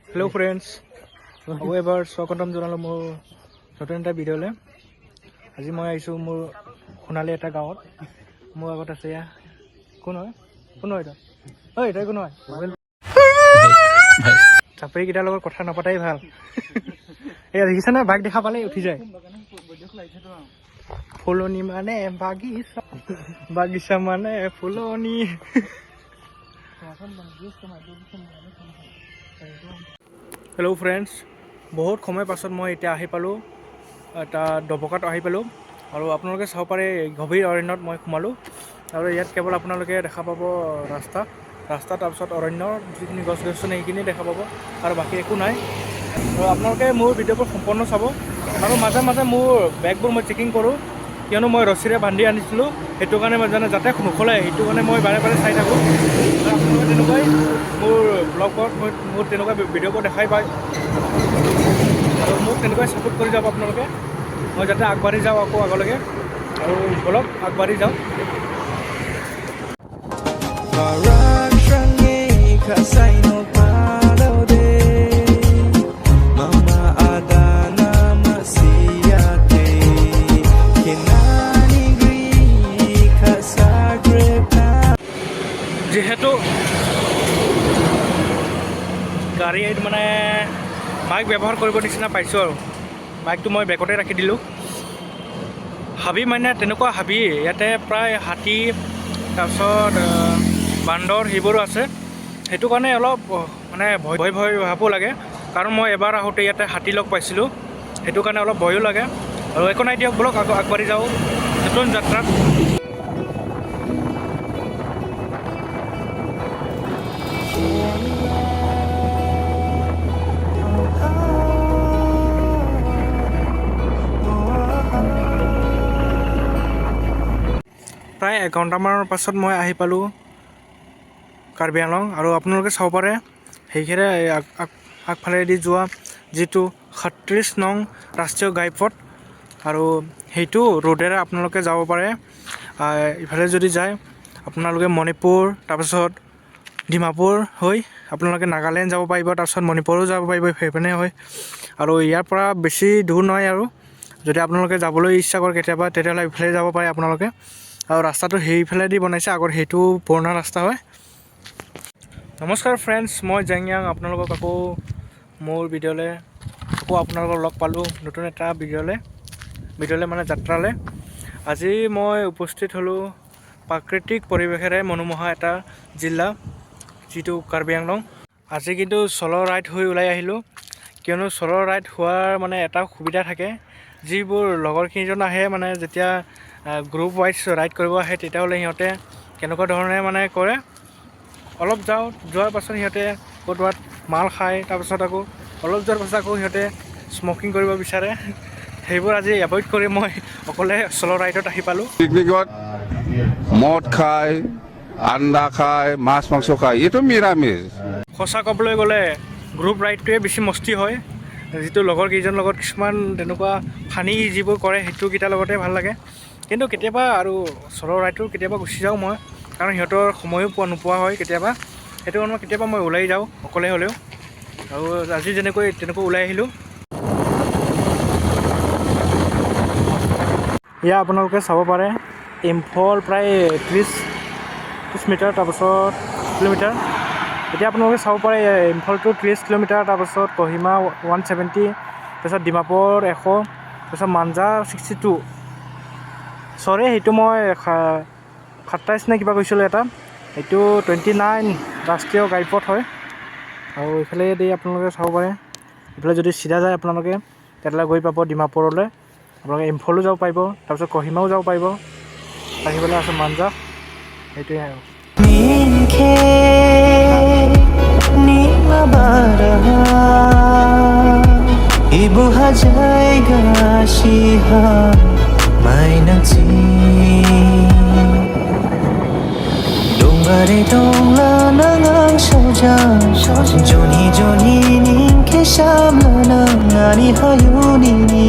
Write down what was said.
hello friends अब एबार स्वागतम जनालो मोर नतुन एटा भिडिओले আজি মই আইছো মোর সোণালী এটা গাঁৱত মোৰ আগত আছে ইয়া কোন হয় এটা ঐ এটা কোন হয় মোবাইল চাপৰি কিটাৰ লগত কথা নাপাতাই ভাল এই দেখিছা না বাইক দেখা পালে উঠি যায় ফুলনি মানে বাগিচা বাগিচা মানে ফুলনি हेलो फ्रेंड्स बहुत समय पाছত मैं इतना आहि पालो এটা ডবকাত আহি পালো আৰু আপোনালোকে চাব পাৰে গভীৰ অৰণ্যত মই সোমালো আৰু ইয়াত কেৱল আপোনালোকে দেখা পাব ৰাস্তা তাৰপিছত অৰণ্যৰ যিখিনি গছ গছনি সেইখিনি দেখা পাব আৰু বাকী একো নাই আৰু আপোনালোকে মোৰ ভিডিঅ'বোৰ সম্পূৰ্ণ চাব আৰু মাজে মাজে মোৰ বেগবোৰ মই চেকিং কৰোঁ কিয়নো মই ৰছীৰে বান্ধি আনিছিলোঁ সেইটো কাৰণে মই জানে যাতে নোখোলে সেইটো কাৰণে মই বাৰে বাৰে চাই থাকোঁ আৰু আপোনালোকে তেনেকুৱাই মোৰ ব্লগত মোৰ তেনেকুৱা ভিডিঅ'বোৰ দেখাই পায় আৰু মোক তেনেকুৱাই ছাপোৰ্ট কৰি যাব আপোনালোকে মই যাতে আগবাঢ়ি যাওঁ আকৌ আগলৈকে আৰু বলক আগবাঢ়ি যাওঁ যিহেতু গাড়ীত মানে মাইক ব্যৱহাৰ কৰিব নিচিনা পাইছোঁ আৰু মাইকটো মই বেগতে ৰাখি দিলোঁ হাবি মানে তেনেকুৱা হাবি ইয়াতে প্ৰায় হাতী তাৰপিছত বান্দৰ সেইবোৰো আছে সেইটো কাৰণে অলপ মানে ভয় ভাবো লাগে কাৰণ মই এবাৰ আহোঁতে ইয়াতে হাতী লগ পাইছিলোঁ সেইটো কাৰণে অলপ ভয়ো লাগে আৰু একো নাই দিয়ক বলক আগবাঢ়ি যাওঁ নতুন যাত্ৰাত প্ৰায় এঘণ্টামানৰ পাছত মই আহি পালোঁ কাৰ্বি আংলং আৰু আপোনালোকে চাব পাৰে সেইখেৰে আগফালেদি যোৱা যিটো ৩৬ নং ৰাষ্ট্ৰীয় ঘাইপথ আৰু সেইটো ৰোডেৰে আপোনালোকে যাব পাৰে ইফালে যদি যায় আপোনালোকে মণিপুৰ তাৰপিছত ডিমাপুৰ হৈ আপোনালোকে নাগালেণ্ড যাব পাৰিব তাৰপিছত মণিপুৰো যাব পাৰিব সেইপিনে হয় আৰু ইয়াৰ পৰা বেছি দূৰ নহয় আৰু যদি আপোনালোকে যাবলৈ ইচ্ছা কৰে কেতিয়াবা তেতিয়াহ'লে ইফালে যাব পাৰে আপোনালোকে আৰু ৰাস্তাটো সেইফালেদি বনাইছে আগত সেইটো পুৰণা ৰাস্তা হয় নমস্কাৰ ফ্ৰেণ্ডছ মই জেংয়াং আপোনালোকক আকৌ মোৰ ভিডিঅ'লৈ আকৌ আপোনালোকক লগ পালোঁ নতুন এটা ভিডিঅ'লৈ মানে যাত্ৰালৈ আজি মই উপস্থিত হ'লোঁ প্ৰাকৃতিক পৰিৱেশেৰে মনোমোহা এটা জিলা যিটো কাৰ্বি আংলং আজি কিন্তু চ'ল' ৰাইড হৈ ওলাই আহিলোঁ কিয়নো চ'ল' ৰাইড হোৱাৰ মানে এটা সুবিধা থাকে যিবোৰ লগৰকেইজন আহে মানে যেতিয়া গ্ৰুপ ৱাইজ ৰাইড কৰিব আহে তেতিয়াহ'লে সিহঁতে কেনেকুৱা ধৰণে মানে কৰে অলপ যোৱাৰ পাছত সিহঁতে ক'ৰবাত মাল খায় তাৰপাছত আকৌ অলপ যোৱাৰ পাছত আকৌ সিহঁতে স্মকিং কৰিব বিচাৰে সেইবোৰ আজি এভইড কৰি মই অকলে চ'ল' ৰাইডত আহি পালোঁ পিকনিকত মদ খায় আন্দা খায় মাছ মাংস খায় এইটো নিৰামিষ সঁচা ক'বলৈ গ'লে গ্ৰুপ ৰাইডটোৱে বেছি মস্তি হয় যিটো লগৰ কেইজনৰ লগত কিছুমান তেনেকুৱা ফানি যিবোৰ কৰে সেইটোকেইটাৰ লগতে ভাল লাগে কিন্তু কেতিয়াবা আৰু চ'ল' ৰাইডটো কেতিয়াবা গুচি যাওঁ মই কাৰণ সিহঁতৰ সময়ো নোপোৱা হয় কেতিয়াবা সেইটো কাৰণে কেতিয়াবা মই ওলাই যাওঁ অকলে হ'লেও আৰু আজি তেনেকৈ ওলাই আহিলোঁ এয়া আপোনালোকে চাব পাৰে ইম্ফল প্ৰায় 30 মিটাৰ তাৰপাছত কিলোমিটাৰ এতিয়া আপোনালোকে চাব পাৰে ইম্ফলটো 30 কিলোমিটাৰ তাৰপাছত কহিমা 170 তাৰপিছত ডিমাপুৰ 100 তাৰপিছত মাঞ্জা 62 চৰি সেইটো মই 27 নে কিবা কৈছিলোঁ এটা এইটো 29 ৰাষ্ট্ৰীয় ঘাইপথ হয় আৰু এইফালে দি আপোনালোকে চাব পাৰে এইফালে যদি চিধা যায় আপোনালোকে তেতিয়াহ'লে গৈ পাব ডিমাপুৰলৈ আপোনালোকে ইম্ফলো যাব পাৰিব তাৰপিছত কহিমাও যাব পাৰিব আহিবলৈ আছে মাঞ্জা সেইটোৱে আৰু ibu hajai gashiha mainanci dongare dongla nangang soja joni ning ke shamla nangani hayuni